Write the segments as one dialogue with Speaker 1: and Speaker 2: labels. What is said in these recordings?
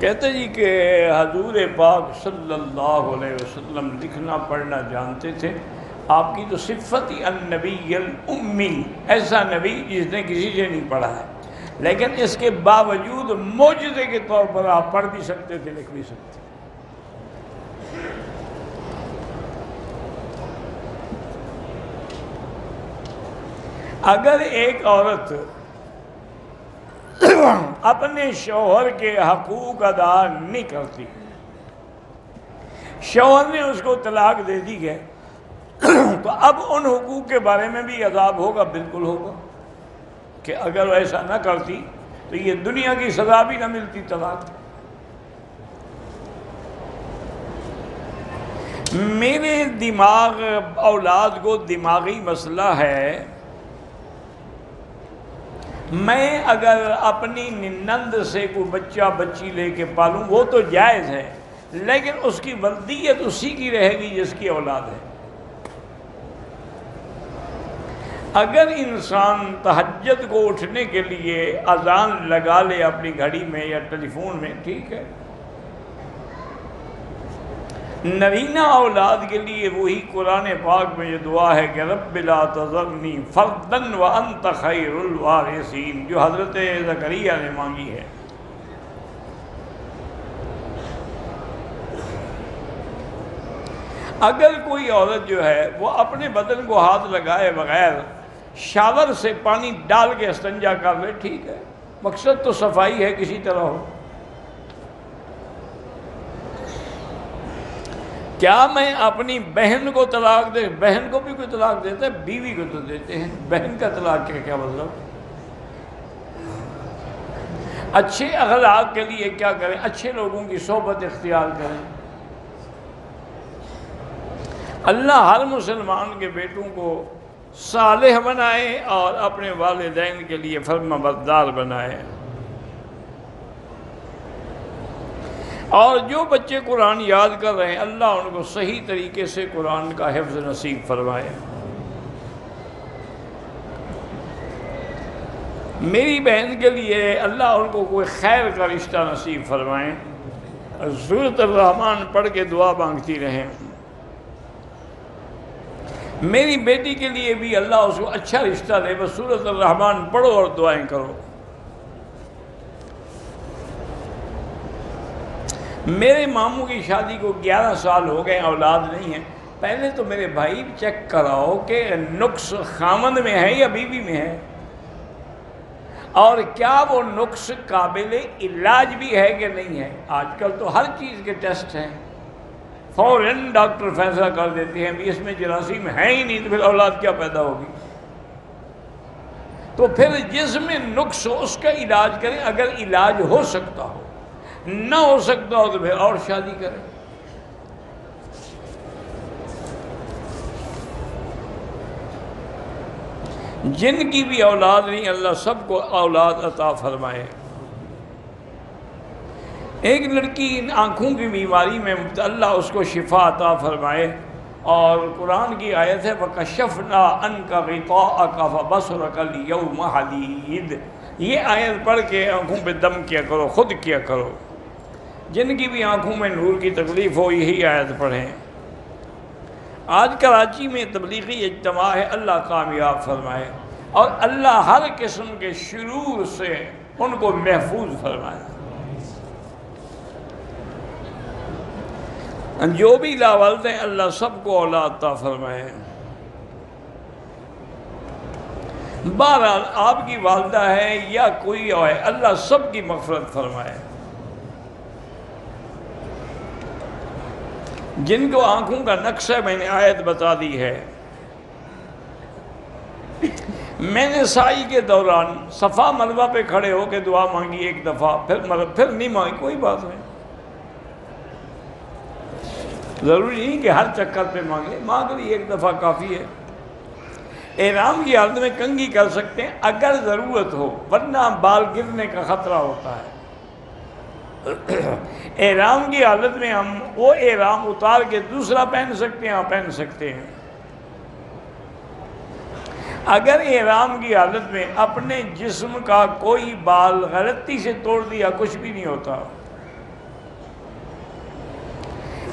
Speaker 1: کہتے جی کہ حضور پاک صلی اللہ علیہ وسلم لکھنا پڑھنا جانتے تھے. آپ کی تو صفت ہی النبی الامی، ایسا نبی جس نے کسی سے نہیں پڑھا ہے، لیکن اس کے باوجود معجزے کے طور پر آپ پڑھ بھی سکتے تھے، لکھ بھی سکتے تھے. اگر ایک عورت اپنے شوہر کے حقوق ادا نہیں کرتی، شوہر نے اس کو طلاق دے دی ہے، تو اب ان حقوق کے بارے میں بھی عذاب ہوگا، بالکل ہوگا، کہ اگر وہ ایسا نہ کرتی تو یہ دنیا کی سزا بھی نہ ملتی طلاق. میرے دماغ اولاد کو دماغی مسئلہ ہے. میں اگر اپنی نند سے کوئی بچہ بچی لے کے پالوں وہ تو جائز ہے، لیکن اس کی ولدیت اسی کی رہے گی جس کی اولاد ہے. اگر انسان تہجد کو اٹھنے کے لیے اذان لگا لے اپنی گھڑی میں یا ٹیلی فون میں، ٹھیک ہے. نرینہ اولاد کے لیے وہی قرآن پاک میں یہ دعا ہے کہ رب لا تذرنی فردا وانت خیر الوارثین، جو حضرت زکریا نے مانگی ہے. اگر کوئی عورت جو ہے وہ اپنے بدن کو ہاتھ لگائے بغیر شاور سے پانی ڈال کے استنجا کر لے، ٹھیک ہے، مقصد تو صفائی ہے کسی طرح ہو. کیا میں اپنی بہن کو طلاق دے؟ بہن کو بھی کوئی طلاق دیتا ہے؟ بیوی کو تو دیتے ہیں، بہن کا طلاق کیا مطلب؟ اچھے اخلاق کے لیے کیا کریں؟ اچھے لوگوں کی صحبت اختیار کریں. اللہ ہر مسلمان کے بیٹوں کو صالح بنائے اور اپنے والدین کے لیے فرمانبردار بنائے. اور جو بچے قرآن یاد کر رہے ہیں اللہ ان کو صحیح طریقے سے قرآن کا حفظ نصیب فرمائے. میری بہن کے لیے اللہ ان کو کوئی خیر کا رشتہ نصیب فرمائے. سورۃ الرحمن پڑھ کے دعا مانگتی رہیں. میری بیٹی کے لیے بھی اللہ اس کو اچھا رشتہ دے، بس سورۃ الرحمن پڑھو اور دعائیں کرو. میرے ماموں کی شادی کو 11 سال ہو گئے، اولاد نہیں ہے. پہلے تو میرے بھائی چیک کراؤ کہ نقص خامند میں ہے یا بیوی میں ہے، اور کیا وہ نقص قابل علاج بھی ہے کہ نہیں ہے. آج کل تو ہر چیز کے ٹیسٹ ہیں، فوراً ڈاکٹر فیصلہ کر دیتے ہیں بھی اس میں جراثیم ہے ہی نہیں، تو پھر اولاد کیا پیدا ہوگی. تو پھر جس میں نقص ہو اس کا علاج کریں، اگر علاج ہو سکتا ہو، نہ ہو سکتا ہو تو پھر اور شادی کریں. جن کی بھی اولاد نہیں اللہ سب کو اولاد عطا فرمائے. ایک لڑکی ان آنکھوں کی بیماری میں مبتلا، اس کو شفا عطا فرمائے. اور قرآن کی آیت ہے وَكَشَفْنَا عَنْكَ غِطَاءَكَ فَبَصَرُكَ الْيَوْمَ حَدِيدٌ. یہ آیت پڑھ کے آنکھوں پہ دم کیا کرو، خود کیا کرو. جن کی بھی آنکھوں میں نور کی تکلیف ہو یہی آیت پڑھیں. آج کراچی میں تبلیغی اجتماع ہے، اللہ کامیاب فرمائے اور اللہ ہر قسم کے شرور سے ان کو محفوظ فرمائے. جو بھی لاوالد ہیں اللہ سب کو اولاد عطا فرمائے. بہرحال آپ کی والدہ ہے یا کوئی اور ہے، اللہ سب کی مغفرت فرمائے. جن کو آنکھوں کا نقص ہے میں نے آیت بتا دی ہے. میں نے سائی کے دوران صفا مروہ پہ کھڑے ہو کے دعا مانگی ایک دفعہ، پھر نہیں مانگی، کوئی بات نہیں. ضروری نہیں کہ ہر چکر پہ مانگے، مانگ لی ایک دفعہ کافی ہے. احرام کی حالت میں کنگھی کر سکتے ہیں اگر ضرورت ہو، ورنہ بال گرنے کا خطرہ ہوتا ہے. احرام کی حالت میں ہم وہ احرام اتار کے دوسرا پہن سکتے ہیں، پہن سکتے ہیں. اگر احرام کی حالت میں اپنے جسم کا کوئی بال غلطی سے توڑ دیا کچھ بھی نہیں ہوتا.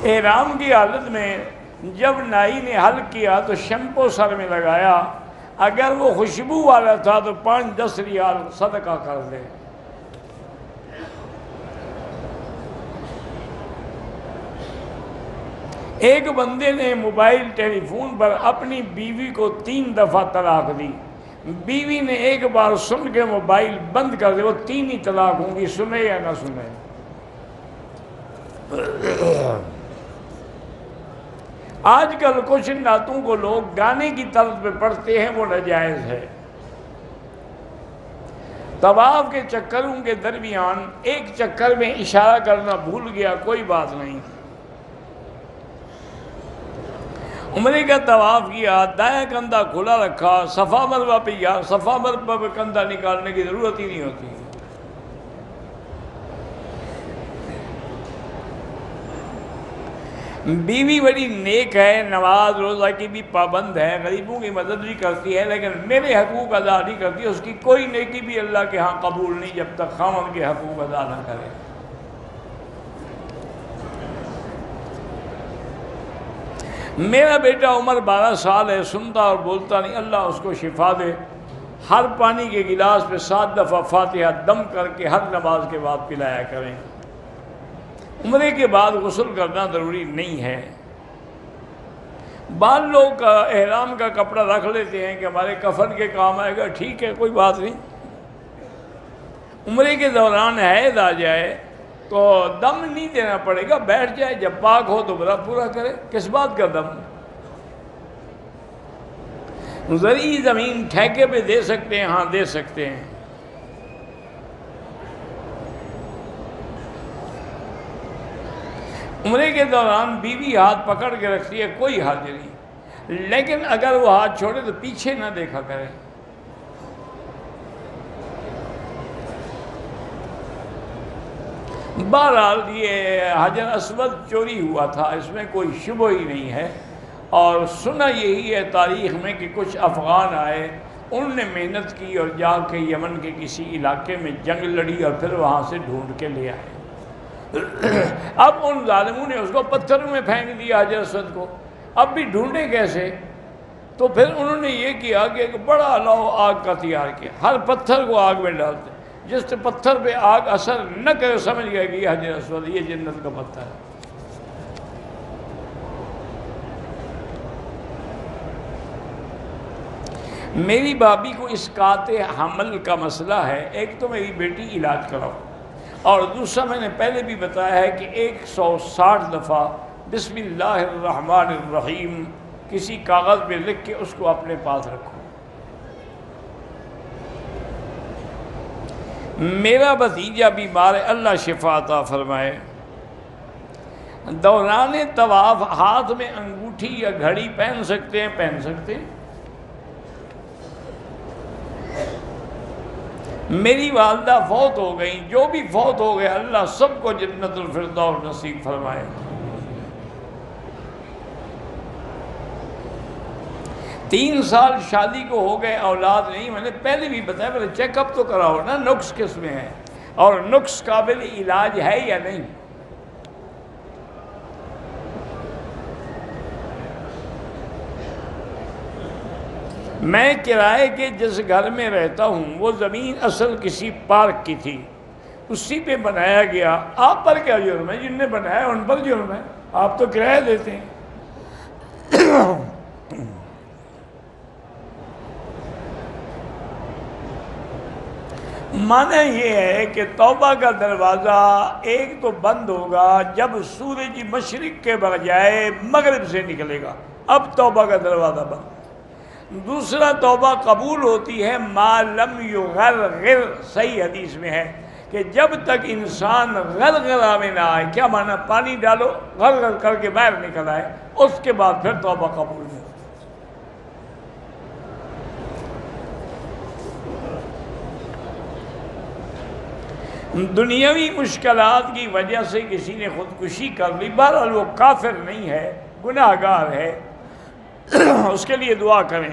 Speaker 1: احرام کی حالت میں جب نائی نے حلق کیا تو شیمپو سر میں لگایا، اگر وہ خوشبو والا تھا تو 5-10 ریال صدقہ کر دے۔ ایک بندے نے موبائل ٹیلی فون پر اپنی بیوی کو 3 دفعہ طلاق دی، بیوی نے ایک بار سن کے موبائل بند کر دے، وہ 3 ہی طلاق ہوں گی، سنے یا نہ سنے۔ آج کل کچھ نعتوں کو لوگ گانے کی طرز پہ پڑھتے ہیں، وہ ناجائز ہے۔ طواف کے چکروں کے درمیان ایک چکر میں اشارہ کرنا بھول گیا، کوئی بات نہیں۔ عمرے کا طواف کیا، دائیں کندھا کھلا رکھا، صفا مروہ پہ گیا، صفا مروہ پہ کندھا نکالنے کی ضرورت ہی نہیں ہوتی۔ بیوی بڑی نیک ہے، نماز روزہ کی بھی پابند ہے، غریبوں کی مدد بھی کرتی ہے، لیکن میرے حقوق ادا نہیں کرتی، اس کی کوئی نیکی بھی اللہ کے ہاں قبول نہیں جب تک خاوند کے حقوق ادا نہ کرے۔ میرا بیٹا عمر 12 سال ہے، سنتا اور بولتا نہیں، اللہ اس کو شفا دے۔ ہر پانی کے گلاس پہ 7 دفعہ فاتحہ دم کر کے ہر نماز کے بعد پلایا کریں۔ عمرے کے بعد غسل کرنا ضروری نہیں ہے۔ بعض لوگ احرام کا کپڑا رکھ لیتے ہیں کہ ہمارے کفن کے کام آئے گا، ٹھیک ہے، کوئی بات نہیں۔ عمرے کے دوران حیض آ جائے تو دم نہیں دینا پڑے گا، بیٹھ جائے، جب پاک ہو تو عمرہ پورا کرے، کس بات کا دم؟ زرعی زمین ٹھیکے پہ دے سکتے ہیں، ہاں دے سکتے ہیں۔ عمرے کے دوران بیوی ہاتھ پکڑ کے رکھتی ہے، کوئی حرج نہیں، لیکن اگر وہ ہاتھ چھوڑے تو پیچھے نہ دیکھا کرے۔ بہرحال یہ حجر اسود چوری ہوا تھا، اس میں کوئی شبہ ہی نہیں ہے، اور سنا یہی ہے تاریخ میں کہ کچھ افغان آئے، انہوں نے محنت کی اور جا کے یمن کے کسی علاقے میں جنگ لڑی اور پھر وہاں سے ڈھونڈ کے لے آئے۔ اب ان ظالموں نے اس کو پتھروں میں پھینک دیا حجر اسود کو، اب بھی ڈھونڈے کیسے؟ تو پھر انہوں نے یہ کیا کہ ایک بڑا لو آگ کا تیار کیا، ہر پتھر کو آگ میں ڈالتے، جس پتھر پہ آگ اثر نہ کرے سمجھ گئے کہ یہ حجر اسود، یہ جنت کا پتھر ہے۔ میری بھابھی کو اسقاط حمل کا مسئلہ ہے، ایک تو میری بیٹی علاج کراؤ، اور دوسرا میں نے پہلے بھی بتایا ہے کہ 160 دفعہ بسم اللہ الرحمن الرحیم کسی کاغذ پہ لکھ کے اس کو اپنے پاس رکھو۔ میرا بھتیجا بیمار ہے، اللہ شفا عطا فرمائے۔ دوران طواف ہاتھ میں انگوٹھی یا گھڑی پہن سکتے ہیں؟ پہن سکتے ہیں۔ میری والدہ فوت ہو گئیں، جو بھی فوت ہو گئے اللہ سب کو جنت الفردوس نصیب فرمائے۔ 3 سال شادی کو ہو گئے، اولاد نہیں، میں نے پہلے بھی بتایا، میں نے چیک اپ تو کراؤ نا، نقص کس میں ہے اور نقص قابل علاج ہے یا نہیں۔ میں کرائے کے جس گھر میں رہتا ہوں وہ زمین اصل کسی پارک کی تھی، اسی پہ بنایا گیا، آپ پر کیا جرم ہے؟ جن نے بنایا ان پر جرم ہے، آپ تو کرایہ دیتے ہیں۔ معنی یہ ہے کہ توبہ کا دروازہ ایک تو بند ہوگا جب سورج مشرق کے بجائے مغرب سے نکلے گا، اب توبہ کا دروازہ بند۔ دوسرا توبہ قبول ہوتی ہے ما لم یغرغر، صحیح حدیث میں ہے کہ جب تک انسان غرغرہ میں نہ آئے، کیا معنی؟ پانی ڈالو غرغر کر کے باہر نکل آئے، اس کے بعد پھر توبہ قبول نہیں۔ دنیاوی مشکلات کی وجہ سے کسی نے خودکشی کر لی، بہرحال وہ کافر نہیں ہے، گناہ گار ہے، اس کے لیے دعا کریں۔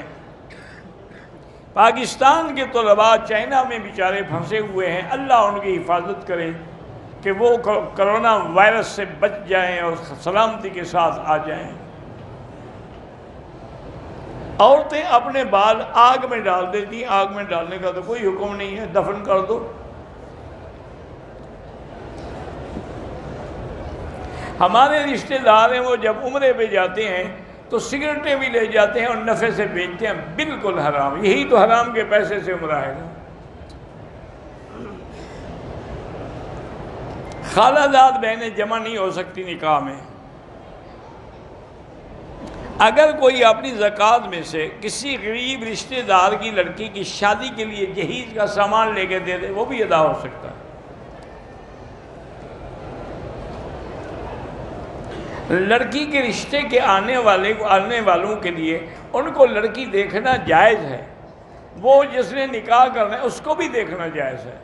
Speaker 1: پاکستان کے طلباء چائنا میں بیچارے پھنسے ہوئے ہیں، اللہ ان کی حفاظت کرے۔ کہ وہ کرونا وائرس سے بچ جائیں اور سلامتی کے ساتھ آ جائیں۔ عورتیں اپنے بال آگ میں ڈال دیتی ہیں، آگ میں ڈالنے کا تو کوئی حکم نہیں ہے، دفن کر دو۔ ہمارے رشتہ دار ہیں، وہ جب عمرے پہ جاتے ہیں تو سگریٹیں بھی لے جاتے ہیں اور نفع سے بیچتے ہیں، بالکل حرام، یہی تو حرام کے پیسے سے عمرہ ہے نا۔ خالہ زاد بہنیں جمع نہیں ہو سکتی نکاح میں۔ اگر کوئی اپنی زکوٰۃ میں سے کسی غریب رشتہ دار کی لڑکی کی شادی کے لیے جہیز کا سامان لے کے دے دے، وہ بھی ادا ہو سکتا ہے۔ لڑکی کے رشتے کے آنے والوں کے لیے ان کو لڑکی دیکھنا جائز ہے، وہ جس نے نکاح کرنا ہے اس کو بھی دیکھنا جائز ہے،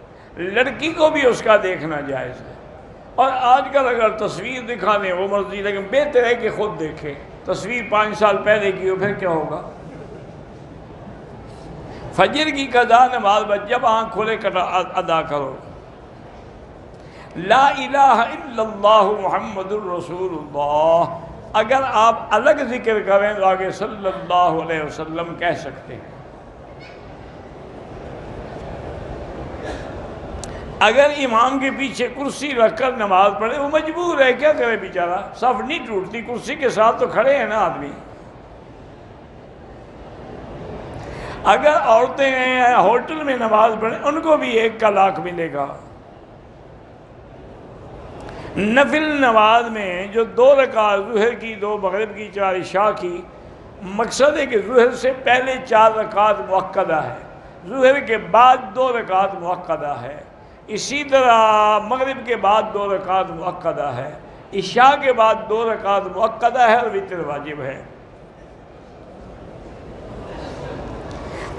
Speaker 1: لڑکی کو بھی اس کا دیکھنا جائز ہے۔ اور آج کل اگر تصویر دکھا دیں وہ مرضی، لیکن بہتر ہے کہ خود دیکھے۔ تصویر 5 سال پہلے کی ہو پھر کیا ہوگا؟ فجر کی قضا نماز جب آنکھ کھولے ادا کرو۔ لا الہ الا اللہ محمد الرسول اللہ، اگر آپ الگ ذکر کریں تو آگے صلی اللہ علیہ وسلم کہہ سکتے ہیں۔ اگر امام کے پیچھے کرسی رکھ کر نماز پڑھے، وہ مجبور ہے، کیا کرے بیچارہ، صف نہیں ٹوٹتی، کرسی کے ساتھ تو کھڑے ہیں نا آدمی۔ اگر عورتیں ہیں ہوٹل میں نماز پڑھیں، ان کو بھی 1 کا لاکھ ملے گا۔ نفل نماز میں جو 2 رکعت ظہر کی، 2 مغرب کی، 4 عشاء کی، مقصد ہے کہ ظہر سے پہلے 4 رکعت مؤکدہ ہے، ظہر کے بعد 2 رکعت مؤکدہ ہے، اسی طرح مغرب کے بعد 2 رکعت مؤکدہ ہے، عشاء کے بعد 2 رکعت مؤکدہ ہے اور وتر واجب ہے۔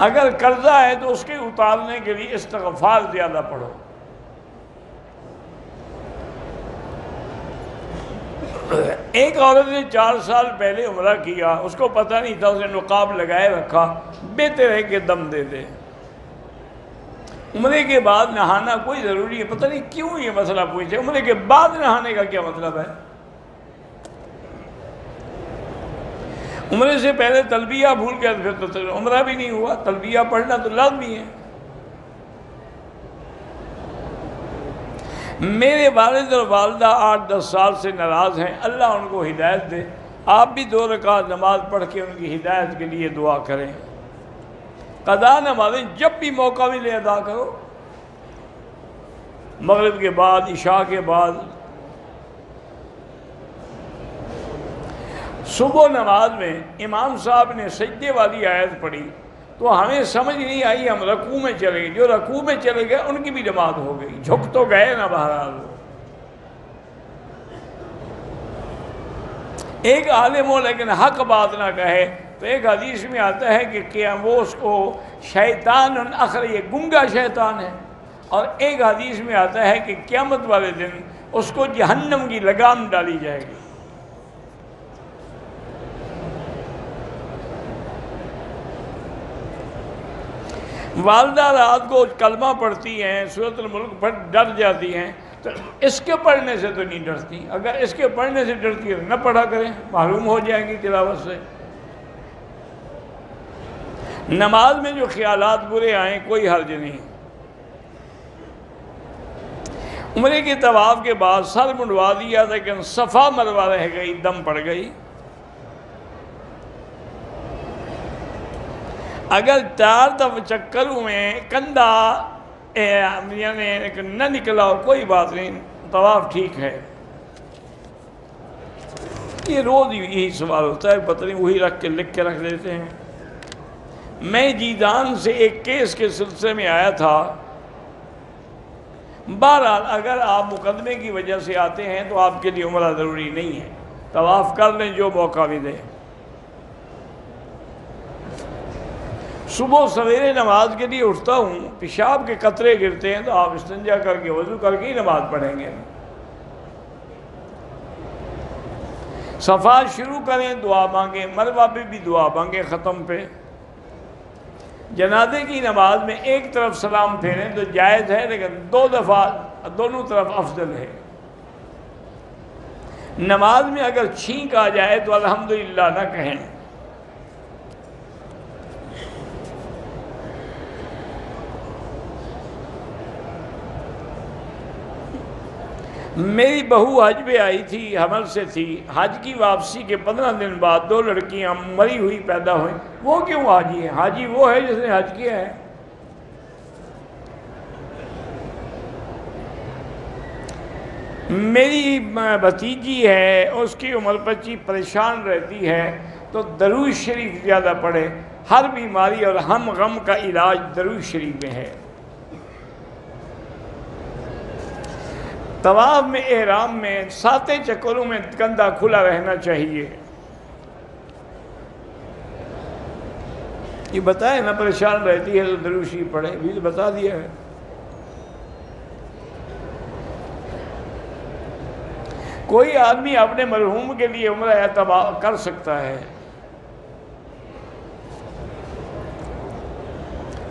Speaker 1: اگر قرضہ ہے تو اس کے اتارنے کے لیے استغفار زیادہ پڑھو۔ ایک عورت نے 4 سال پہلے عمرہ کیا، اس کو پتہ نہیں تھا، اس نے نقاب لگائے رکھا، بہتر ہے کہ دم دے دے۔ عمرے کے بعد نہانا کوئی ضروری ہے، پتہ نہیں کیوں یہ مسئلہ پوچھتے، عمرے کے بعد نہانے کا کیا مطلب ہے؟ عمرے سے پہلے تلبیہ بھول گیا پھر تو عمرہ بھی نہیں ہوا، تلبیہ پڑھنا تو لازمی ہے۔ میرے والد اور والدہ 8-10 سال سے ناراض ہیں، اللہ ان کو ہدایت دے، آپ بھی 2 رکعت نماز پڑھ کے ان کی ہدایت کے لیے دعا کریں۔ قضا نمازیں جب بھی موقع ملے ادا کرو، مغرب کے بعد، عشاء کے بعد۔ صبح نماز میں امام صاحب نے سجدے والی آیت پڑھی تو ہمیں سمجھ نہیں آئی، ہم رکوع میں چلے گئے، جو رکوع میں چلے گئے ان کی بھی نماز ہو گئی، جھک تو گئے نا بہرحال۔ ایک عالم ہو لیکن حق بات نہ کہے، تو ایک حدیث میں آتا ہے کہ وہ اس کو شیطان اخر، یہ گنگا شیطان ہے، اور ایک حدیث میں آتا ہے کہ قیامت والے دن اس کو جہنم کی لگام ڈالی جائے گی۔ والدہ رات کو کلمہ پڑھتی ہیں، سورۃ الملک پڑھ ڈر جاتی ہیں، تو اس کے پڑھنے سے تو نہیں ڈرتی، اگر اس کے پڑھنے سے ڈرتی ہے تو نہ پڑھا کریں، معلوم ہو جائیں گی تلاوت سے۔ نماز میں جو خیالات برے آئیں کوئی حرج نہیں۔ عمرے کے طواف کے بعد سر منڈوا دیا لیکن صفا مروہ رہ گئی، دم پڑ گئی۔ اگر 4 چکروں میں کندھا یعنی نہ نکلا ہو کوئی بات نہیں، طواف ٹھیک ہے۔ یہ روز یہی سوال ہوتا ہے، پتہ نہیں وہی لکھ کے رکھ دیتے ہیں۔ میں جیدان سے ایک کیس کے سلسلے میں آیا تھا۔ بہرحال اگر آپ مقدمے کی وجہ سے آتے ہیں تو آپ کے لیے عمرہ ضروری نہیں ہے، طواف کر لیں جو موقع بھی دے۔ صبح سویرے نماز کے لیے اٹھتا ہوں، پیشاب کے قطرے گرتے ہیں تو آپ استنجا کر کے وضو کر کے ہی نماز پڑھیں گے۔ صفات شروع کریں، دعا مانگیں، مروہ پہ بھی دعا مانگیں ختم پہ۔ جنازے کی نماز میں ایک طرف سلام پھیریں تو جائز ہے، لیکن 2 دفعہ دونوں طرف افضل ہے۔ نماز میں اگر چھینک آ جائے تو الحمدللہ نہ کہیں۔ میری بہو حج پہ آئی تھی، حمل سے تھی، حج کی واپسی کے 15 دن بعد 2 لڑکیاں مری ہوئی پیدا ہوئیں۔ وہ کیوں حاجی ہیں؟ حاجی وہ ہے جس نے حج کیا ہے۔ میری بھتیجی ہے، اس کی عمر 25، پریشان رہتی ہے، تو درود شریف زیادہ پڑھے۔ ہر بیماری اور ہم غم کا علاج درود شریف میں ہے۔ طواف میں احرام میں 7 چکروں میں کندھا کھلا رہنا چاہیے۔ یہ بتائے نا، پریشان رہتی ہے تو درود شریف پڑھے، بھی تو بتا دیا ہے۔ کوئی آدمی اپنے مرحوم کے لیے عمرہ اعتبار کر سکتا ہے۔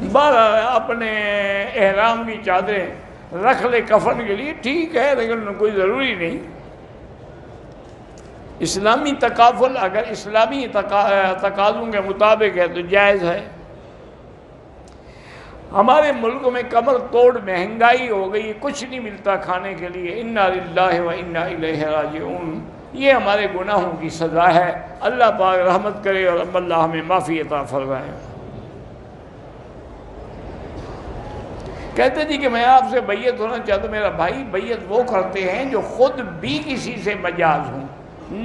Speaker 1: بہرحال اپنے احرام کی چادریں رکھ لے کفن کے لیے، ٹھیک ہے، لیکن کوئی ضروری نہیں۔ اسلامی تکافل اگر اسلامی تقاضوں کے مطابق ہے تو جائز ہے۔ ہمارے ملک میں کمر توڑ مہنگائی ہو گئی، کچھ نہیں ملتا کھانے کے لیے۔ انا للہ و انا الیہ راجعون۔ یہ ہمارے گناہوں کی سزا ہے۔ اللہ پاک رحمت کرے اور اللہ ہمیں معافی عطا فرمائے۔ کہتے تھے کہ میں آپ سے بیعت ہونا چاہتا ہوں۔ میرا بھائی، بیعت وہ کرتے ہیں جو خود بھی کسی سے مجاز ہوں۔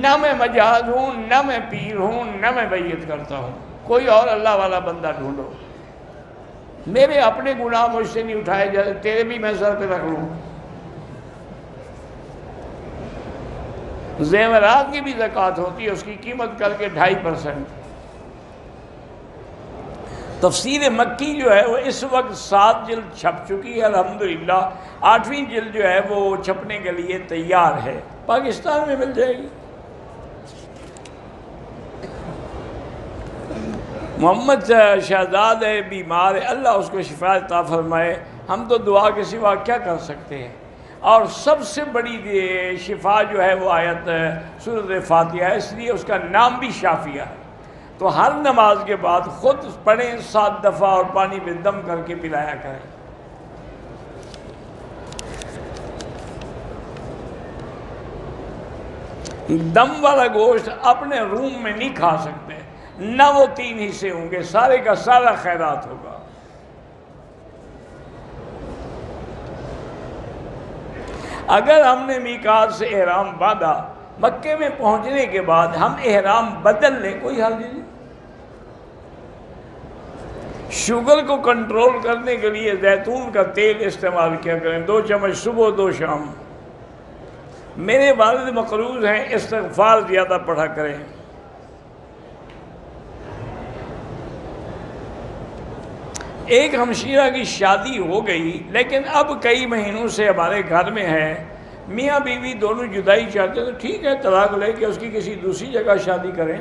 Speaker 1: نہ میں مجاز ہوں، نہ میں پیر ہوں، نہ میں بیعت کرتا ہوں۔ کوئی اور اللہ والا بندہ ڈھونڈو۔ میرے اپنے گناہ مجھ سے نہیں اٹھائے جاتے، تیرے بھی میں سر پہ رکھ لوں۔ زیورات کی بھی زکوٰۃ ہوتی ہے، اس کی قیمت کر کے 2.5%۔ تفسیر مکی جو ہے وہ اس وقت 7 جلد چھپ چکی ہے الحمدللہ۔ 8ویں جلد جو ہے وہ چھپنے کے لیے تیار ہے، پاکستان میں مل جائے گی۔ محمد شہزاد ہے، بیمار ہے، اللہ اس کو شفا عطا فرمائے۔ ہم تو دعا کے سوا کیا کر سکتے ہیں؟ اور سب سے بڑی شفا جو ہے وہ آیت سورۃ فاتحہ ہے، اس لیے اس کا نام بھی شافیہ ہے۔ تو ہر نماز کے بعد خود پڑھیں 7 دفعہ اور پانی میں دم کر کے پلایا کریں۔ دم والا گوشت اپنے روم میں نہیں کھا سکتے، نہ وہ 3 حصے ہوں گے، سارے کا سارا خیرات ہوگا۔ اگر ہم نے میقات سے احرام باندھا، مکے میں پہنچنے کے بعد ہم احرام بدل لیں، کوئی حل نہیں۔ شوگر کو کنٹرول کرنے کے لیے زیتون کا تیل استعمال کیا کریں، 2 چمچ صبح 2 شام۔ میرے والد مقروض ہیں، استغفار زیادہ پڑھا کریں۔ ایک ہمشیرہ کی شادی ہو گئی، لیکن اب کئی مہینوں سے ہمارے گھر میں ہے، میاں بیوی دونوں جدائی چاہتے ہیں، تو ٹھیک ہے، طلاق لے کے اس کی کسی دوسری جگہ شادی کریں۔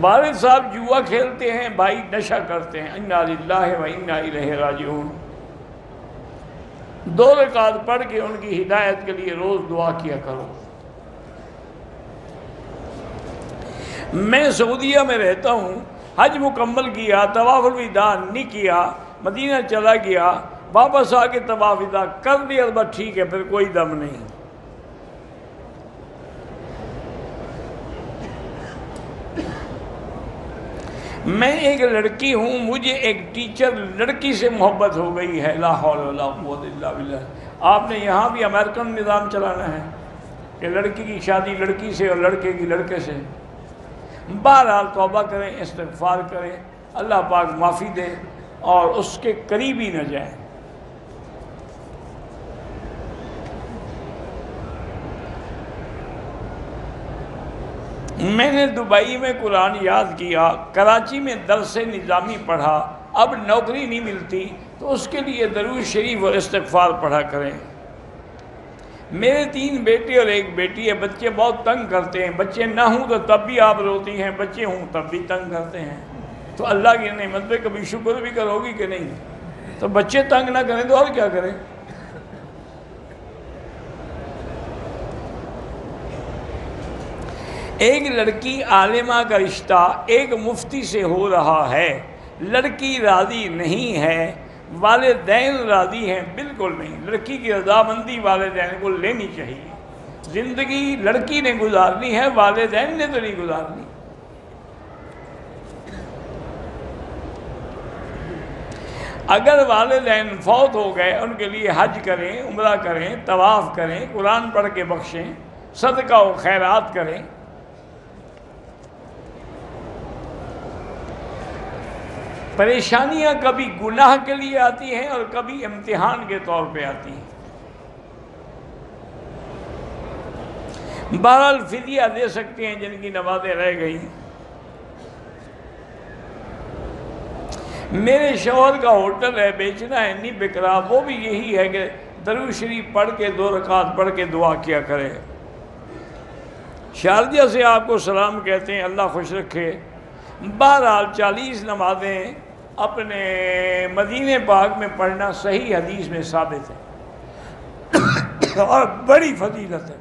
Speaker 1: والد صاحب جوا کھیلتے ہیں، بھائی نشہ کرتے ہیں، انا للہ و انا الیہ راجعون۔ 2 رکعت پڑھ کے ان کی ہدایت کے لیے روز دعا کیا کرو۔ میں سعودیہ میں رہتا ہوں، حج مکمل کیا، طواف الوداع نہیں کیا، مدینہ چلا گیا، واپس آ کے طواف الوداع کر دیا، بس ٹھیک ہے، پھر کوئی دم نہیں۔ میں ایک لڑکی ہوں، مجھے ایک ٹیچر لڑکی سے محبت ہو گئی ہے، لا حول ولا قوت الا باللہ۔ آپ نے یہاں بھی امریکن نظام چلانا ہے کہ لڑکی کی شادی لڑکی سے اور لڑکے کی لڑکے سے؟ بہرحال توبہ کریں، استغفار کریں، اللہ پاک معافی دے اور اس کے قریب ہی نہ جائیں۔ میں نے دبئی میں قرآن یاد کیا، کراچی میں درس نظامی پڑھا، اب نوکری نہیں ملتی تو اس کے لیے درود شریف اور استغفار پڑھا کریں۔ میرے 3 بیٹے اور 1 بیٹی ہے، بچے بہت تنگ کرتے ہیں، بچے نہ ہوں تو تب بھی آپ روتی ہیں، بچے ہوں تب بھی تنگ کرتے ہیں، تو اللہ کی نعمت پہ کبھی شکر بھی کرو گی کہ نہیں؟ تو بچے تنگ نہ کریں تو اور کیا کریں؟ ایک لڑکی عالمہ کا رشتہ ایک مفتی سے ہو رہا ہے، لڑکی راضی نہیں ہے، والدین راضی ہیں؟ بالکل نہیں، لڑکی کی رضامندی والدین کو لینی چاہیے، زندگی لڑکی نے گزارنی ہے، والدین نے تو نہیں گزارنی۔ اگر والدین فوت ہو گئے ان کے لیے حج کریں، عمرہ کریں، طواف کریں، قرآن پڑھ کے بخشیں، صدقہ و خیرات کریں۔ پریشانیاں کبھی گناہ کے لیے آتی ہیں اور کبھی امتحان کے طور پہ آتی ہیں۔ بہرحال فدیہ دے سکتے ہیں جن کی نمازیں رہ گئیں۔ میرے شوہر کا ہوٹل ہے، بیچنا ہے، نہیں بک رہا، وہ بھی یہی ہے کہ درود شریف پڑھ کے 2 رکعت پڑھ کے دعا کیا کرے۔ شارجہ سے آپ کو سلام کہتے ہیں، اللہ خوش رکھے۔ بہرحال 40 نمازیں اپنے مدینہ پاک میں پڑھنا صحیح حدیث میں ثابت ہے اور بڑی فضیلت ہے۔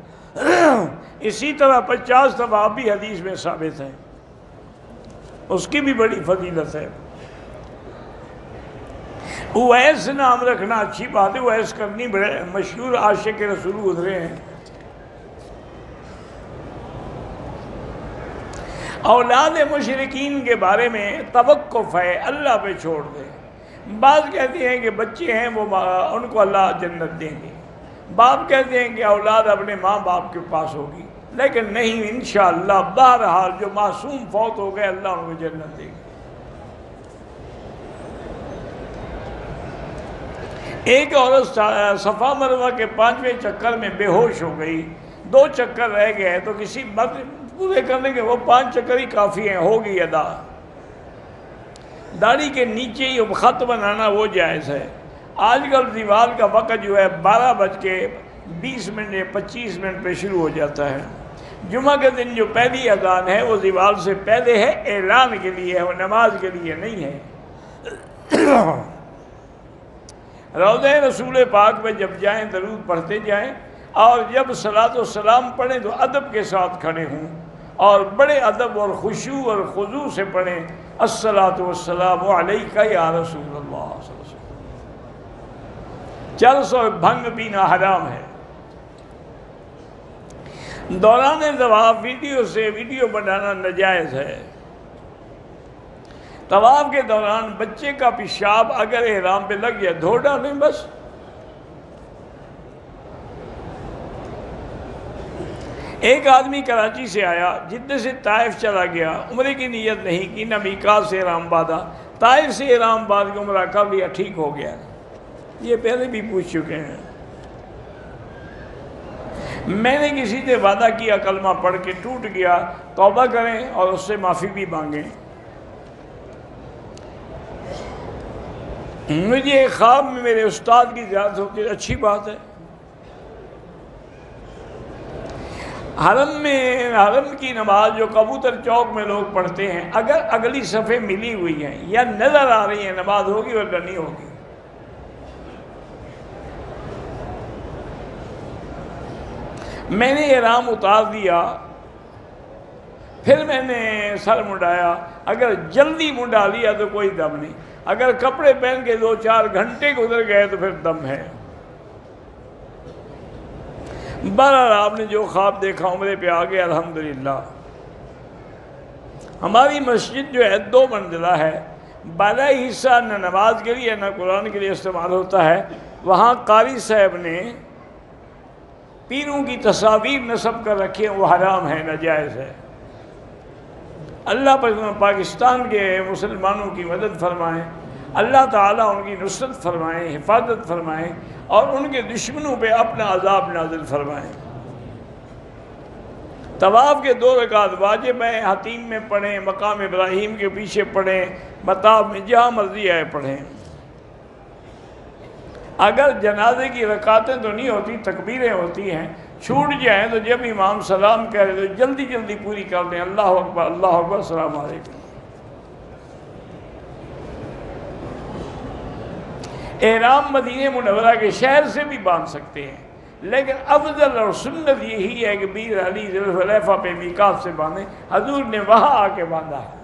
Speaker 1: اسی طرح 50 ثواب بھی حدیث میں ثابت ہیں، اس کی بھی بڑی فضیلت ہے۔ اویس نام رکھنا اچھی بات ہے، اویس کرنی بڑے مشہور عاشق رسول گزرے ہیں۔ اولاد مشرکین کے بارے میں توقف ہے، اللہ پہ چھوڑ دیں۔ بعض کہتے ہیں کہ بچے ہیں وہ ان کو اللہ جنت دیں گے، باپ کہتے ہیں کہ اولاد اپنے ماں باپ کے پاس ہوگی، لیکن نہیں، انشاءاللہ بہرحال جو معصوم فوت ہو گئے اللہ ان کو جنت دے گی۔ ایک عورت صفا مروہ کے 5ویں چکر میں بے ہوش ہو گئی، 2 چکر رہ گئے تو کسی مرد پورے کرنے کے وہ 5 چکر ہی کافی ہیں، ہوگی ادا۔ داڑھی کے نیچے ہی خط بنانا وہ جائز ہے۔ آج کل دیوال کا وقت جو ہے 12:20 یا 25 پہ شروع ہو جاتا ہے۔ جمعہ کے دن جو پہلی اذان ہے وہ دیوال سے پہلے ہے، اعلان کے لیے ہے، وہ نماز کے لیے نہیں ہے۔ روضہ رسول پاک میں جب جائیں درود پڑھتے جائیں، اور جب صلاۃ و سلام پڑھیں تو ادب کے ساتھ کھڑے ہوں اور بڑے ادب اور خشوع اور خضوع سے پڑھیں، الصلاۃ والسلام علیک یا رسول اللہ صلی اللہ علیہ وسلم۔ چرس اور بھنگ پینا حرام ہے۔ دوران طواف ویڈیو بنانا ناجائز ہے۔ طواف کے دوران بچے کا پیشاب اگر احرام پہ لگ جائے دھو ڈالیں بس۔ ایک آدمی کراچی سے آیا، جدہ سے طائف چلا گیا، عمرے کی نیت نہیں کی، نہ میقات سے احرام باندھا، طائف سے احرام باندھ کے عمرہ کر لیا، ٹھیک ہو گیا۔ یہ پہلے بھی پوچھ چکے ہیں۔ میں نے کسی سے وعدہ کیا کلمہ پڑھ کے ٹوٹ گیا، توبہ کریں اور اس سے معافی بھی مانگیں۔ مجھے خواب میں میرے استاد کی زیارت ہوتی ہے، اچھی بات ہے۔ حرم کی نماز جو کبوتر چوک میں لوگ پڑھتے ہیں، اگر اگلی صفحے ملی ہوئی ہیں یا نظر آ رہی ہیں نماز ہوگی اور نہیں ہوگی۔ میں نے احرام اتار دیا، پھر میں نے سر منڈایا، اگر جلدی منڈا لیا تو کوئی دم نہیں، اگر کپڑے پہن کے 2-4 گھنٹے گزر گئے تو پھر دم ہے۔ بہرحال آپ نے جو خواب دیکھا عمرے پہ آ گئے الحمدللہ۔ ہماری مسجد جو ہے 2 منزلہ ہے، بالائی حصہ نہ نماز کے لیے نہ قرآن کے لیے استعمال ہوتا ہے۔ وہاں قاری صاحب نے پیروں کی تصاویر نصب کر رکھے ہیں، وہ حرام ہے، ناجائز ہے۔ اللہ پاکستان کے مسلمانوں کی مدد فرمائیں، اللہ تعالیٰ ان کی نصرت فرمائیں، حفاظت فرمائیں اور ان کے دشمنوں پہ اپنا عذاب نازل فرمائیں۔ طواف کے 2 رکعت واجب ہیں، حتیم میں پڑھیں، مقام ابراہیم کے پیچھے پڑھیں، مطاف میں جہاں مرضی آئے پڑھیں۔ اگر جنازے کی رکعتیں تو نہیں ہوتی، تکبیریں ہوتی ہیں، چھوٹ جائیں تو جب امام سلام کہہ رہے تو جلدی جلدی پوری کر دیں، اللہ اکبر اللہ اکبر السلام علیکم۔ احرام مدینہ منورہ کے شہر سے بھی باندھ سکتے ہیں، لیکن افضل اور سنت یہی ہے کہ بیر علی ذی الحلیفہ پہ میقات سے باندھیں، حضور نے وہاں آ کے باندھا ہے۔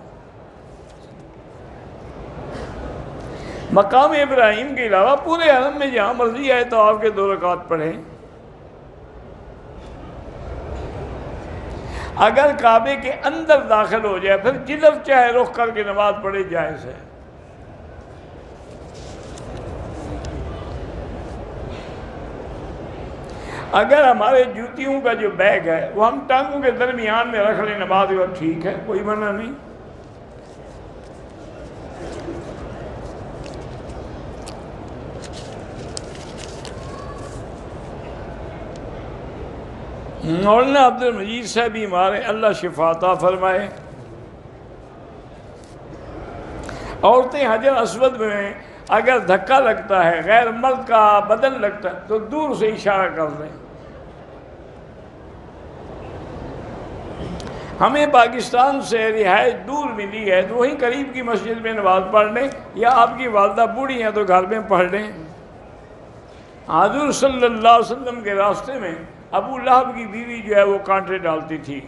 Speaker 1: مقام ابراہیم کے علاوہ پورے حرم میں جہاں مرضی آئے تو آپ کے 2 رکعت پڑھیں۔ اگر کعبے کے اندر داخل ہو جائے پھر جدھر چاہے رخ کر کے نماز پڑھے، جائز ہے۔ اگر ہمارے جوتیوں کا جو بیگ ہے وہ ہم ٹانگوں کے درمیان میں رکھ لیں نماز کے وقت، ٹھیک ہے، کوئی منع نہیں۔ مولانا عبد المجید صاحب ہمارے اللہ شفا عطا فرمائے، عورتیں حجر اسود میں اگر دھکا لگتا ہے، غیر مرد کا بدن لگتا ہے تو دور سے اشارہ کر دیں۔ ہمیں پاکستان سے رہائش دور ملی ہے تو وہیں قریب کی مسجد میں نماز پڑھ لیں، یا آپ کی والدہ بوڑھی ہیں تو گھر میں پڑھ لیں۔ حضور صلی اللہ علیہ وسلم کے راستے میں ابو لہب کی بیوی جو ہے وہ کانٹے ڈالتی تھی۔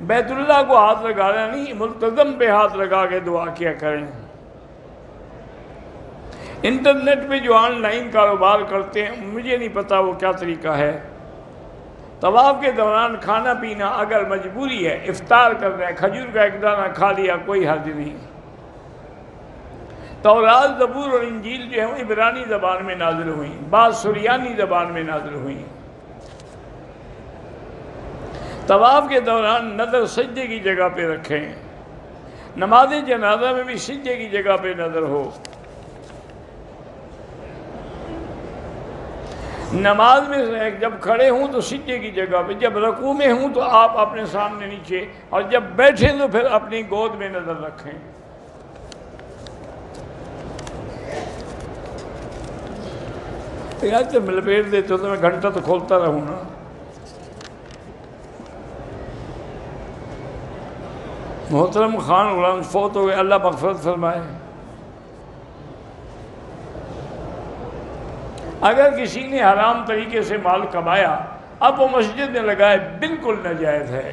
Speaker 1: بیت اللہ کو ہاتھ لگانا نہیں، ملتزم پہ ہاتھ لگا کے دعا کیا کریں۔ انٹرنیٹ پہ جو آن لائن کاروبار کرتے ہیں مجھے نہیں پتا وہ کیا طریقہ ہے۔ طواف کے دوران کھانا پینا اگر مجبوری ہے، افطار کر رہے ہیں، کھجور کا ایک دانہ کھا لیا، کوئی حرج نہیں۔ تورات، زبور اور انجیل جو ہیں عبرانی زبان میں نازل ہوئیں، بعض سریانی زبان میں نازل ہوئیں۔ طواف کے دوران نظر سجدے کی جگہ پہ رکھیں، نماز جنازہ میں بھی سجدے کی جگہ پہ نظر ہو۔ نماز میں جب کھڑے ہوں تو سجدے کی جگہ پہ، جب رکوع میں ہوں تو آپ اپنے سامنے نیچے، اور جب بیٹھیں تو پھر اپنی گود میں نظر رکھیں۔ یار جب لپیٹ دیتے ہو تو میں گھنٹہ تو کھولتا رہوں نا۔ محترم خان غلام فوت ہو گئے، اللہ مغفرت فرمائے۔ اگر کسی نے حرام طریقے سے مال کمایا اب وہ مسجد میں لگائے، بالکل ناجائز ہے۔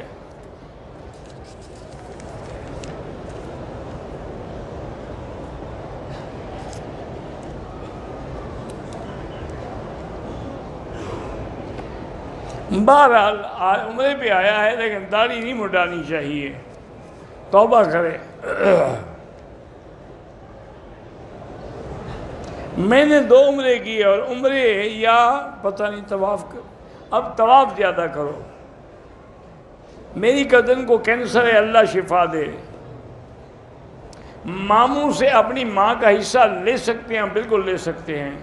Speaker 1: بہرحال عمرے پہ آیا ہے لیکن داڑھی نہیں مڈانی چاہیے، توبہ کرے۔ میں نے 2 عمرے کیے اور عمرے یا پتہ نہیں طواف اب طواف زیادہ کرو۔ میری کزن کو کینسر ہے، اللہ شفا دے۔ ماموں سے اپنی ماں کا حصہ لے سکتے ہیں؟ بالکل لے سکتے ہیں۔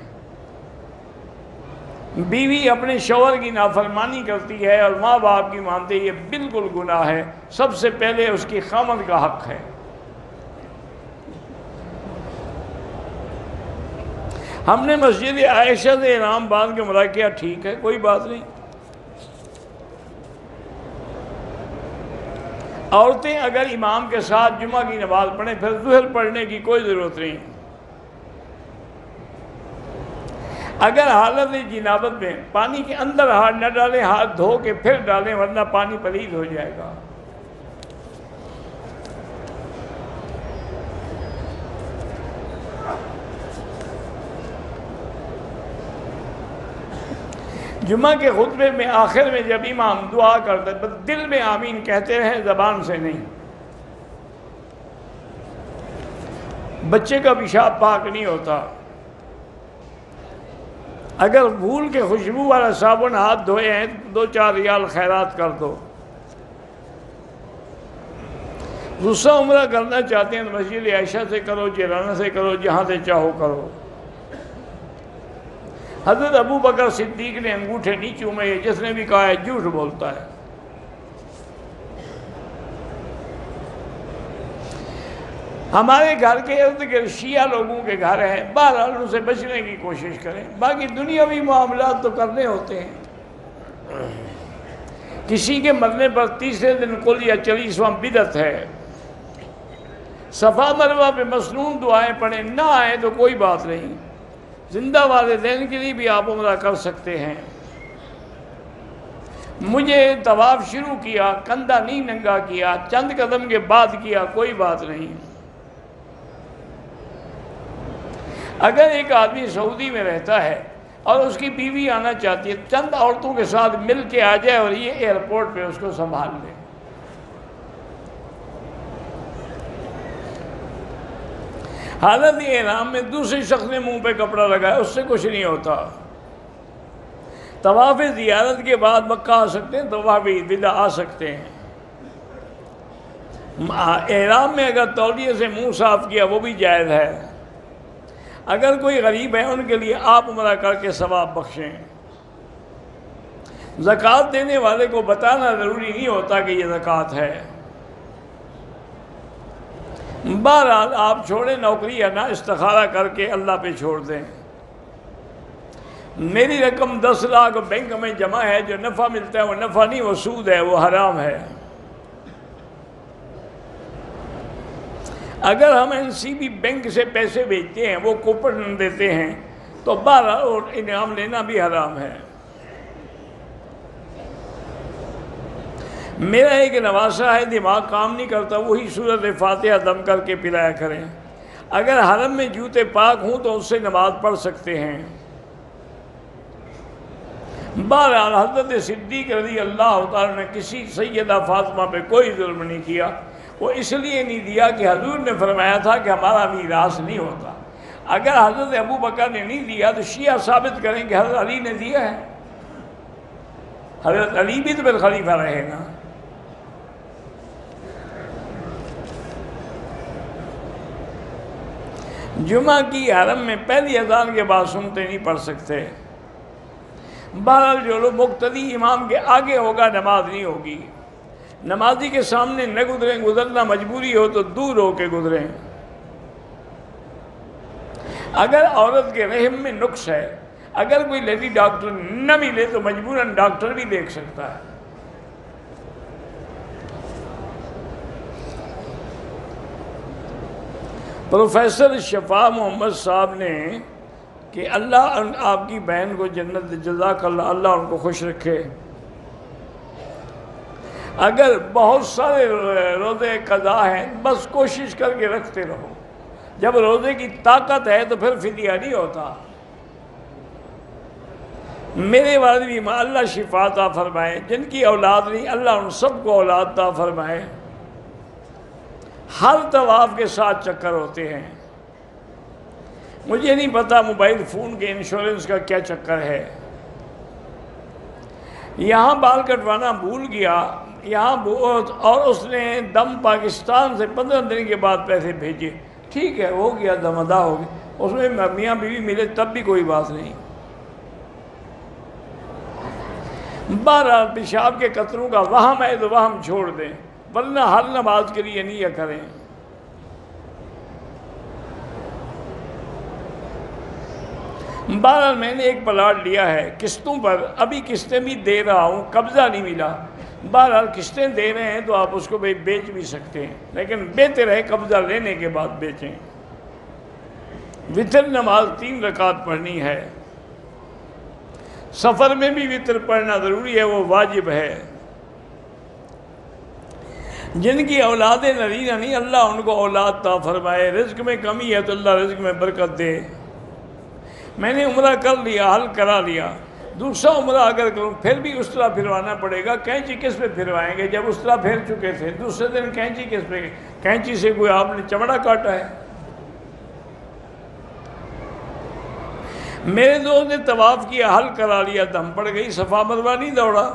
Speaker 1: بیوی اپنے شوہر کی نافرمانی کرتی ہے اور ماں باپ کی مانتے، یہ بالکل گناہ ہے۔ سب سے پہلے اس کی خاوند کا حق ہے۔ ہم نے مسجد عائشہ سے احرام باندھ کے عمرہ کیا، ٹھیک ہے، کوئی بات نہیں۔ عورتیں اگر امام کے ساتھ جمعہ کی نماز پڑھیں پھر ظہر پڑھنے کی کوئی ضرورت نہیں۔ اگر حالت جنابت میں پانی کے اندر ہاتھ نہ ڈالیں، ہاتھ دھو کے پھر ڈالیں ورنہ پانی پلید ہو جائے گا۔ جمعہ کے خطبے میں آخر میں جب امام دعا کرتے بس دل میں آمین کہتے رہیں، زبان سے نہیں۔ بچے کا پیشاب پاک نہیں ہوتا۔ اگر بھول کے خوشبو والا صابن ہاتھ دھوئے ہیں 2-4 ریال خیرات کر دو۔ غصہ عمرہ کرنا چاہتے ہیں تو مسجد عائشہ سے کرو، جیرانہ سے کرو، جہاں سے چاہو کرو۔ حضرت ابو بکر صدیق نے انگوٹھے نہیں چومے، جس نے بھی کہا ہے جھوٹ بولتا ہے۔ ہمارے گھر کے ارد گرد شیعہ لوگوں کے گھر ہیں، بہرحال ان سے بچنے کی کوشش کریں، باقی دنیاوی معاملات تو کرنے ہوتے ہیں۔ کسی کے مرنے پر تیسرے دن قل یا 40واں بدعت ہے۔ صفا مروہ پہ مسنون دعائیں پڑھیں، نہ آئے تو کوئی بات نہیں، زندہ والدین کے لیے بھی آپ عمرہ کر سکتے ہیں۔ مجھے طواف شروع کیا، کندھا نہیں ننگا کیا، چند قدم کے بعد کیا، کوئی بات نہیں۔ اگر ایک آدمی سعودی میں رہتا ہے اور اس کی بیوی آنا چاہتی ہے، چند عورتوں کے ساتھ مل کے آ جائے اور یہ ایئرپورٹ پہ اس کو سنبھال لے۔ حالت احرام میں دوسرے شخص نے منہ پہ کپڑا لگایا، اس سے کچھ نہیں ہوتا۔ طواف زیارت کے بعد مکہ آ سکتے ہیں، طواف وداع آ سکتے ہیں۔ احرام میں اگر تولیے سے منہ صاف کیا وہ بھی جائز ہے۔ اگر کوئی غریب ہے ان کے لیے آپ عمرہ کر کے ثواب بخشیں۔ زکوٰۃ دینے والے کو بتانا ضروری نہیں ہوتا کہ یہ زکوٰۃ ہے۔ بہرحال آپ چھوڑیں نوکری یا نہ، استخارہ کر کے اللہ پہ چھوڑ دیں۔ میری رقم 10 لاکھ بینک میں جمع ہے، جو نفع ملتا ہے وہ نفع نہیں، وہ سود ہے، وہ حرام ہے۔ اگر ہم NCB بینک سے پیسے بھیجتے ہیں، وہ کوپن دیتے ہیں، تو بہرحال انعام لینا بھی حرام ہے۔ میرا ایک نواسا ہے، دماغ کام نہیں کرتا، وہی سورۃ فاتحہ دم کر کے پلایا کریں۔ اگر حرم میں جوتے پاک ہوں تو اس سے نماز پڑھ سکتے ہیں۔ بہرحال حضرت صدیق رضی اللہ تعالیٰ نے کسی سیدہ فاطمہ پہ کوئی ظلم نہیں کیا۔ وہ اس لیے نہیں دیا کہ حضور نے فرمایا تھا کہ ہمارا میراث نہیں ہوتا۔ اگر حضرت ابو بکر نے نہیں دیا تو شیعہ ثابت کریں کہ حضرت علی نے دیا ہے۔ حضرت علی بھی تو پھر خلیفہ رہے نا۔ جمعہ کی حرم میں پہلی اذان کے بعد سنتے نہیں پڑھ سکتے۔ بہرحال جو لوگ مقتدی امام کے آگے ہوگا نماز نہیں ہوگی۔ نمازی کے سامنے نہ گزریں، گزرنا مجبوری ہو تو دور ہو کے گزریں۔ اگر عورت کے رحم میں نقص ہے، اگر کوئی لیڈی ڈاکٹر نہ ملے تو مجبوراً ڈاکٹر بھی دیکھ سکتا ہے۔ پروفیسر شفا محمد صاحب نے کہ اللہ آپ کی بہن کو جنت جزاک اللہ، اللہ ان کو خوش رکھے۔ اگر بہت سارے روزے قضا ہیں، بس کوشش کر کے رکھتے رہو۔ جب روزے کی طاقت ہے تو پھر فدیہ نہیں ہوتا۔ میرے والد بھی اللہ شفا عطا فرمائے، جن کی اولاد نہیں اللہ ان سب کو اولاد عطا فرمائے۔ ہر طواف کے ساتھ چکر ہوتے ہیں۔ مجھے نہیں پتا موبائل فون کے انشورنس کا کیا چکر ہے۔ یہاں بال کٹوانا بھول گیا، یہاں اور اس نے دم پاکستان سے 15 دن کے بعد پیسے بھیجے، ٹھیک ہے ہو گیا، دم ادا ہو گیا، اس میں میاں بیوی ملے تب بھی کوئی بات نہیں۔ بہرحال پیشاب کے قطروں کا وہم ہے تو وہم چھوڑ دیں، ورنہ ہر نماز کے لیے نیت کریں۔ بہرحال میں نے ایک پلاٹ لیا ہے قسطوں پر، ابھی قسطیں بھی دے رہا ہوں، قبضہ نہیں ملا۔ بہرحال قسطیں دے رہے ہیں تو آپ اس کو بیچ بھی سکتے ہیں، لیکن بہتر ہے قبضہ لینے کے بعد بیچیں۔ وتر نماز 3 رکعت پڑھنی ہے۔ سفر میں بھی وتر پڑھنا ضروری ہے، وہ واجب ہے۔ جن کی اولادیں نرینہ نہیں، اللہ ان کو اولاد عطا فرمائے۔ رزق میں کمی ہے تو اللہ رزق میں برکت دے۔ میں نے عمرہ کر لیا، حل کرا لیا، دوسرا عمرہ اگر کروں پھر بھی اس طرح پھروانا پڑے گا۔ کینچی کس پہ پھروائیں گے جب اس طرح پھر چکے تھے؟ دوسرے دن کینچی کس پہ؟ کینچی سے کوئی آپ نے چمڑا کاٹا ہے؟ میرے دوست نے طواف کیا، حل کرا لیا، دم پڑ گئی، صفا مروہ نہیں دوڑا۔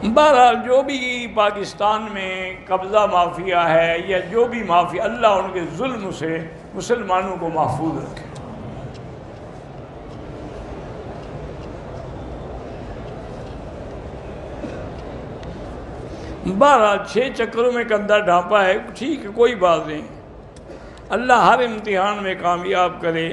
Speaker 1: بہرحال جو بھی پاکستان میں قبضہ مافیا ہے یا جو بھی مافیا، اللہ ان کے ظلم سے مسلمانوں کو محفوظ رکھے۔ بہرحال 6 چکروں میں کندھا ڈھانپا ہے، ٹھیک ہے، کوئی بات نہیں، اللہ ہر امتحان میں کامیاب کرے۔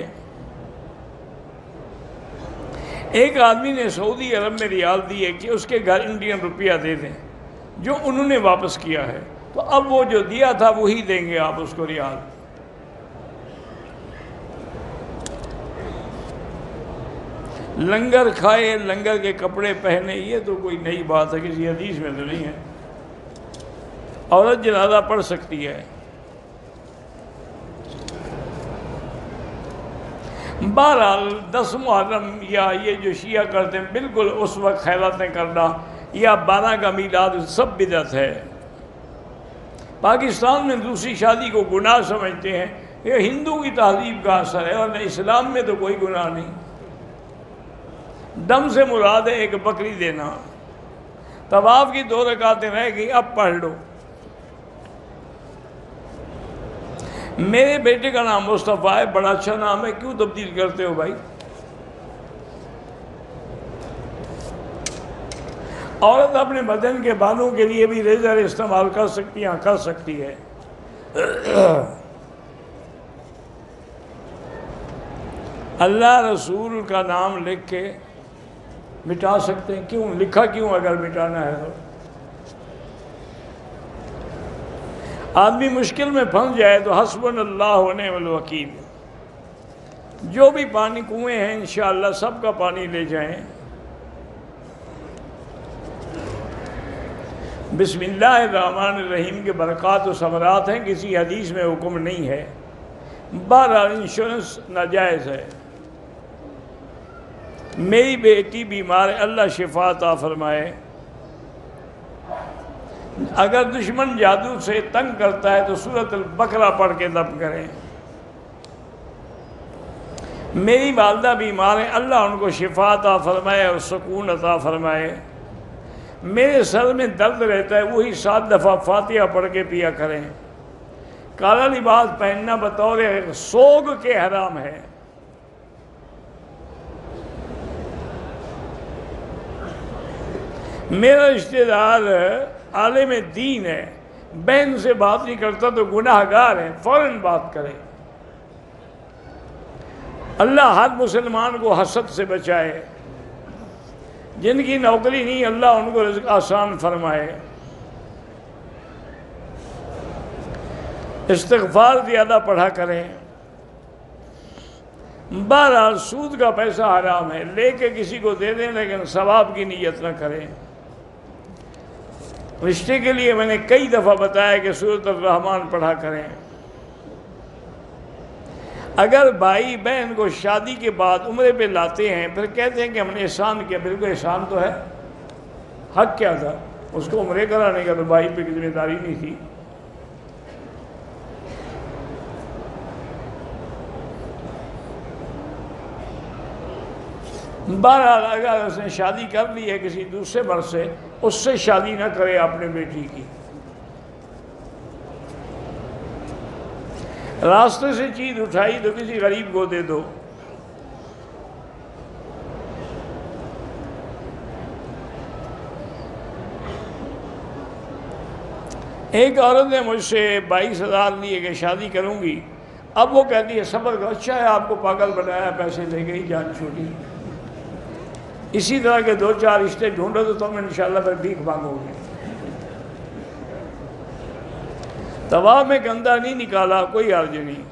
Speaker 1: ایک آدمی نے سعودی عرب میں ریال دیے کہ اس کے گھر انڈین روپیہ دے دیں، جو انہوں نے واپس کیا ہے، تو اب وہ جو دیا تھا وہی دیں گے آپ اس کو ریال۔ لنگر کھائے، لنگر کے کپڑے پہنے، یہ تو کوئی نئی بات ہے، کسی حدیث میں تو نہیں ہے۔ عورت جنازہ پڑھ سکتی ہے۔ بہرحال 10 محرم یا یہ جو شیعہ کرتے ہیں بالکل اس وقت خیراتیں کرنا یا 12 کا میلاد سب بدعت ہے۔ پاکستان میں دوسری شادی کو گناہ سمجھتے ہیں، یہ ہندو کی تہذیب کا اثر ہے، اور اسلام میں تو کوئی گناہ نہیں۔ دم سے مراد ہے ایک بکری دینا۔ طواف کی 2 رکعتیں رہ گئی، اب پڑھ لو۔ میرے بیٹے کا نام مصطفیٰ ہے، بڑا اچھا نام ہے، کیوں تبدیل کرتے ہو بھائی؟ عورت اپنے بدن کے بالوں کے لیے بھی ریزر استعمال کر سکتی ہے۔ اللہ رسول کا نام لکھ کے مٹا سکتے ہیں، کیوں لکھا کیوں اگر مٹانا ہے تو؟ آدمی مشکل میں پھنس جائے تو حسبنا اللہ و نعم الوکیل، جو بھی پانی کنویں ہیں انشاءاللہ سب کا پانی لے جائیں۔ بسم اللہ الرحمن الرحیم کے برکات و ثمرات ہیں، کسی حدیث میں حکم نہیں ہے۔ بہرحال انشورنس ناجائز ہے۔ میری بیٹی بیمار ہے، اللہ شفا عطا فرمائے۔ اگر دشمن جادو سے تنگ کرتا ہے تو سورۃ البقرہ پڑھ کے دم کریں۔ میری والدہ بیمار ہیں، اللہ ان کو شفا عطا فرمائے اور سکون عطا فرمائے۔ میرے سر میں درد رہتا ہے، وہی 7 دفعہ فاتحہ پڑھ کے پیا کریں۔ کالا لباس پہننا بطور سوگ کے حرام ہے۔ میرا رشتہ دار عالم دین ہے، بہن سے بات نہیں کرتا تو گناہ گار ہے، فوراً بات کرے۔ اللہ ہر مسلمان کو حسد سے بچائے۔ جن کی نوکری نہیں، اللہ ان کو رزق آسان فرمائے۔ استغفار زیادہ پڑھا کریں۔ بہرحال سود کا پیسہ حرام ہے، لے کے کسی کو دے دیں لیکن ثواب کی نیت نہ کریں۔ رشتے کے لیے میں نے کئی دفعہ بتایا کہ سورۃ الرحمن پڑھا کریں۔ اگر بھائی بہن کو شادی کے بعد عمرے پہ لاتے ہیں، پھر کہتے ہیں کہ ہم نے احسان کیا، بالکل احسان تو ہے، حق کیا تھا اس کو عمرے کرانے کا؟ تو بھائی پہ ذمہ داری نہیں تھی۔ بہرحال اگر اس نے شادی کر لی ہے کسی دوسرے مرد سے، اس سے شادی نہ کرے اپنے بیٹی کی۔ راستے سے چیز اٹھائی تو کسی غریب کو دے دو۔ ایک عورت نے مجھ سے 22,000 لیے کہ شادی کروں گی، اب وہ کہتی ہے صبر کرو، اچھا ہے آپ کو پاگل بنایا، پیسے لے گئی، جان چھوٹی۔ اسی طرح کے 2-4 رشتے ڈھونڈو تو تم انشاءاللہ پھر بھیک مانگو گے۔ طواف میں گندہ نہیں نکالا، کوئی حرج نہیں۔